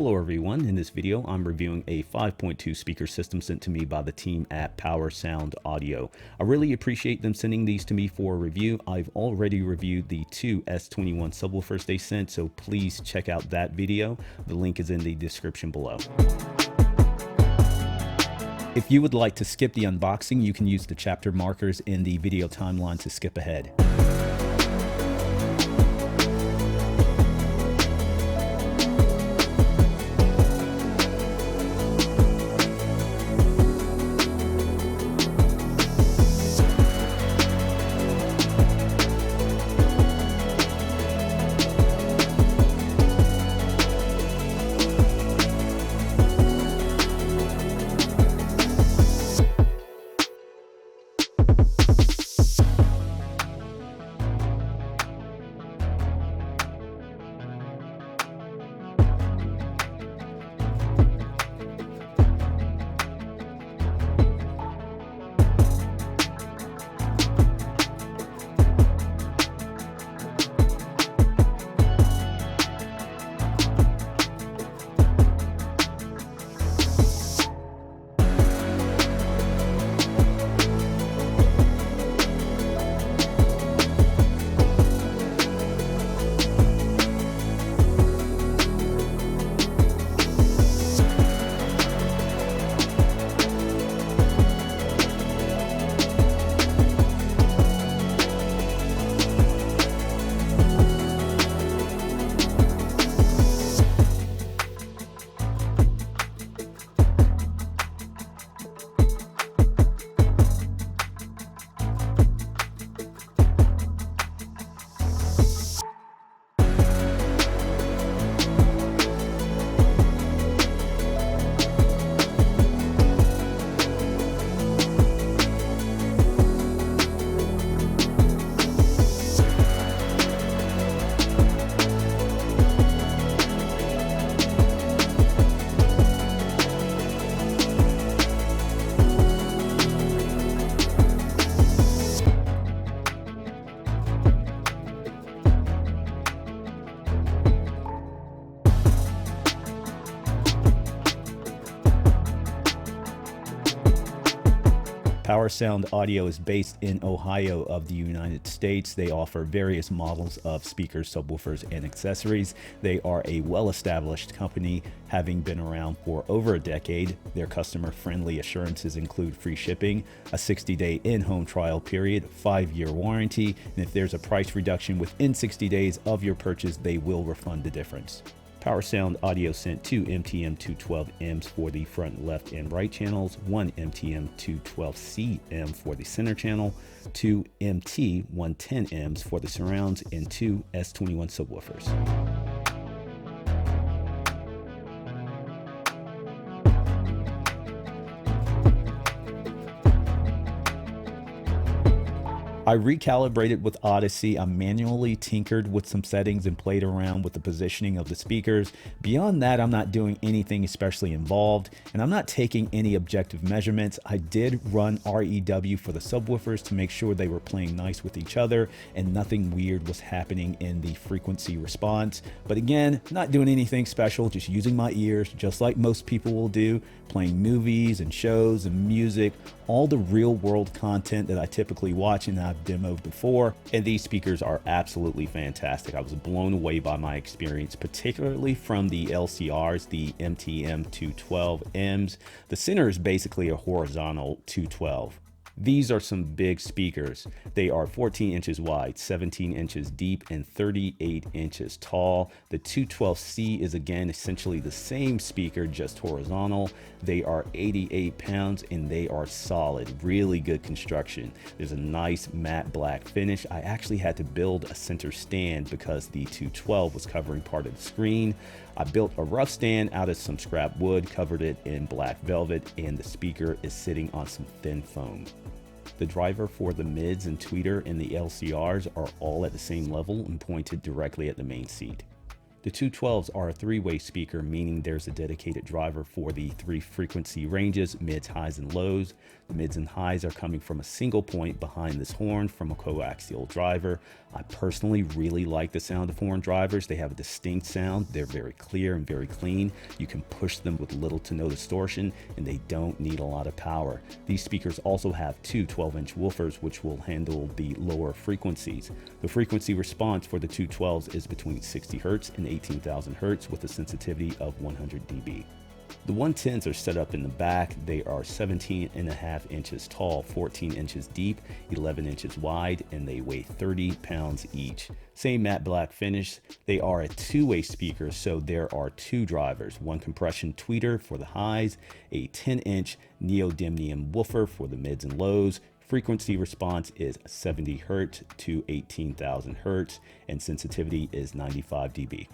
Hello everyone, in this video I'm reviewing a 5.2 speaker system sent to me by the team at Power Sound Audio. I really appreciate them sending these to me for a review. I've already reviewed the two S21 subwoofers they sent, so please check out that video. The link is in the description below. If you would like to skip the unboxing, you can use the chapter markers in the video timeline to skip ahead. Power Sound Audio is based in Ohio of the United States. They offer various models of speakers, subwoofers, and accessories. They are a well-established company, having been around for over a decade. Their customer-friendly assurances include free shipping, a 60-day in-home trial period, 5-year warranty, and if there's a price reduction within 60 days of your purchase, they will refund the difference. Power Sound Audio sent two MTM 212Ms for the front left and right channels, one MTM 212CM for the center channel, two MT 110Ms for the surrounds, and two S21 subwoofers. I recalibrated with Odyssey. I manually tinkered with some settings and played around with the positioning of the speakers. Beyond that, I'm not doing anything especially involved, and I'm not taking any objective measurements. I did run REW for the subwoofers to make sure they were playing nice with each other and nothing weird was happening in the frequency response. But again, not doing anything special, just using my ears just like most people will do, playing movies and shows and music, all the real world content that I typically watch and I've demoed before. And these speakers are absolutely fantastic. I was blown away by my experience, particularly from the LCRs, the MTM 212Ms. The center is basically a horizontal 212. These are some big speakers. They are 14 inches wide, 17 inches deep, and 38 inches tall. The 212C is again essentially the same speaker, just horizontal. They are 88 pounds and they are solid, really good construction. There's a nice matte black finish. I actually had to build a center stand because the 212 was covering part of the screen. I built a rough stand out of some scrap wood, covered it in black velvet, and the speaker is sitting on some thin foam. The driver for the mids and tweeter and the LCRs are all at the same level and pointed directly at the main seat. The 212s are a three-way speaker, meaning there's a dedicated driver for the three frequency ranges, mids, highs, and lows. The mids and highs are coming from a single point behind this horn from a coaxial driver. I personally really like the sound of horn drivers. They have a distinct sound. They're very clear and very clean. You can push them with little to no distortion, and they don't need a lot of power. These speakers also have two 12-inch woofers, which will handle the lower frequencies. The frequency response for the 212s is between 60 Hertz and 18,000 Hertz with a sensitivity of 100 dB. The 110s are set up in the back. They are 17.5 inches tall, 14 inches deep, 11 inches wide, and they weigh 30 pounds each. Same matte black finish. They are a two-way speaker, so there are two drivers, one compression tweeter for the highs, a 10-inch neodymium woofer for the mids and lows. Frequency response is 70 Hertz to 18,000 Hertz, and sensitivity is 95 dB.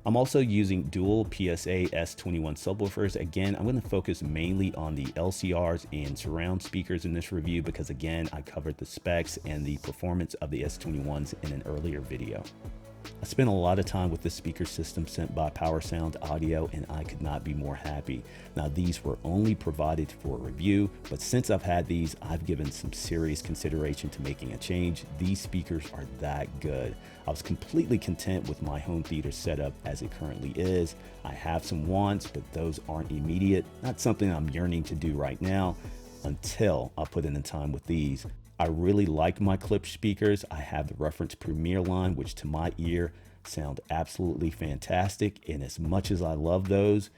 I'm also using dual PSA S21 subwoofers. Again, I'm going to focus mainly on the LCRs and surround speakers in this review because, again, I covered the specs and the performance of the S21s in an earlier video. I spent a lot of time with this speaker system sent by Power Sound Audio, and I could not be more happy. Now, these were only provided for review, but since I've had these, I've given some serious consideration to making a change. These speakers are that good. I was completely content with my home theater setup as it currently is. I have some wants, but those aren't immediate. Not something I'm yearning to do right now until I put in the time with these. I really like my Klipsch speakers. I have the Reference Premiere line, which to my ear sound absolutely fantastic. And as much as I love those,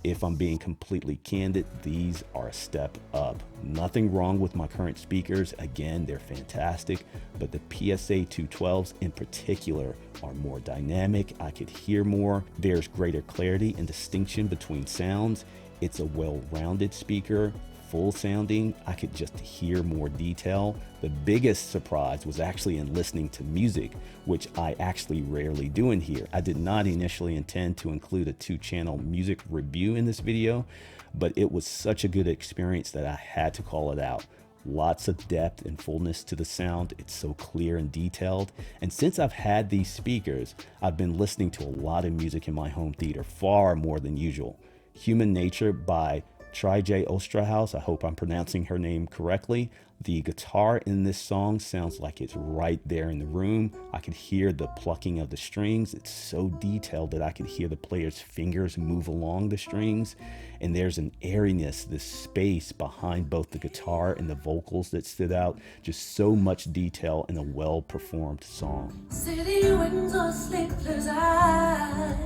if I'm being completely candid, these are a step up. Nothing wrong with my current speakers. Again, they're fantastic, but the PSA 212s in particular are more dynamic. I could hear more. There's greater clarity and distinction between sounds. It's a well-rounded speaker. Full sounding, I could just hear more detail. The biggest surprise was actually in listening to music, which I actually rarely do in here. I did not initially intend to include a 2-channel music review in this video, but it was such a good experience that I had to call it out. Lots of depth and fullness to the sound. It's so clear and detailed. And since I've had these speakers, I've been listening to a lot of music in my home theater, far more than usual. Human Nature by Trije Osterhaus, I hope I'm pronouncing her name correctly. The guitar in this song sounds like it's right there in the room. I could hear the plucking of the strings. It's so detailed that I could hear the player's fingers move along the strings. And there's an airiness, this space behind both the guitar and the vocals that stood out. Just so much detail in a well-performed song. City windows, sleepless eyes,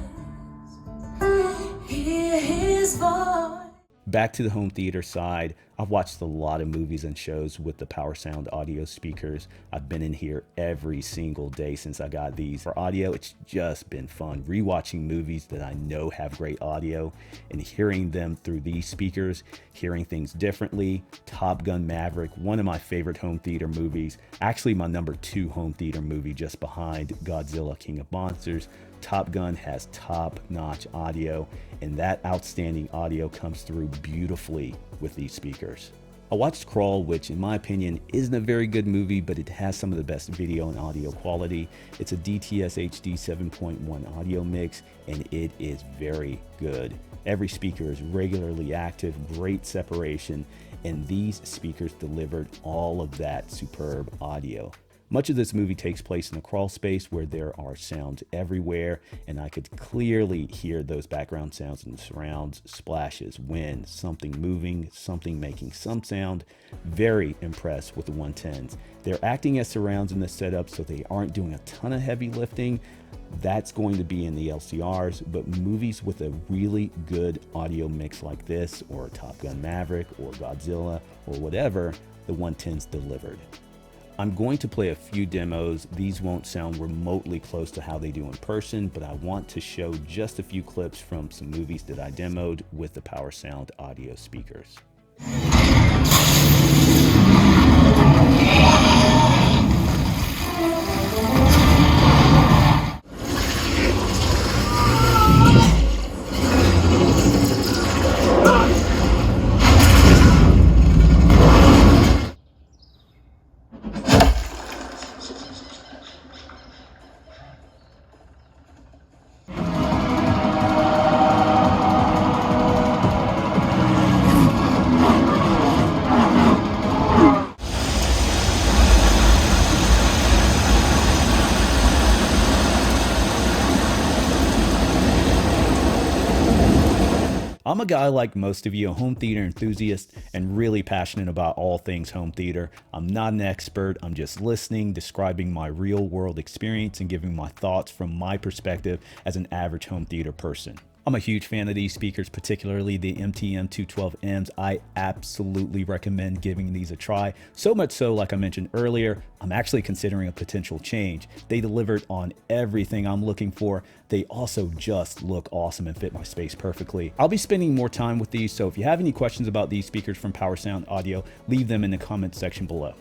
hear his voice. Back to the home theater side, I've watched a lot of movies and shows with the Power Sound Audio speakers. I've been in here every single day since I got these. For audio, it's just been fun rewatching movies that I know have great audio and hearing them through these speakers, hearing things differently. Top Gun Maverick, one of my favorite home theater movies, actually my number 2 home theater movie just behind Godzilla King of Monsters. Top Gun has top-notch audio, and that outstanding audio comes through beautifully with these speakers. I watched Crawl, which in my opinion isn't a very good movie, but it has some of the best video and audio quality. It's a DTS HD 7.1 audio mix, and it is very good. Every speaker is regularly active, great separation, and these speakers delivered all of that superb audio. Much of this movie takes place in a crawl space where there are sounds everywhere, and I could clearly hear those background sounds in the surrounds, splashes, wind, something moving, something making some sound. Very impressed with the 110s. They're acting as surrounds in the setup, so they aren't doing a ton of heavy lifting. That's going to be in the LCRs, but movies with a really good audio mix like this, or Top Gun Maverick, or Godzilla, or whatever, the 110s delivered. I'm going to play a few demos. These won't sound remotely close to how they do in person, but I want to show just a few clips from some movies that I demoed with the Power Sound Audio speakers. a guy like most of you, a home theater enthusiast and really passionate about all things home theater. I'm not an expert, I'm just listening, describing my real world experience and giving my thoughts from my perspective as an average home theater person. I'm a huge fan of these speakers, particularly the MTM212Ms. I absolutely recommend giving these a try. So much so, like I mentioned earlier, I'm actually considering a potential change. They delivered on everything I'm looking for. They also just look awesome and fit my space perfectly. I'll be spending more time with these, so if you have any questions about these speakers from Power Sound Audio, leave them in the comments section below.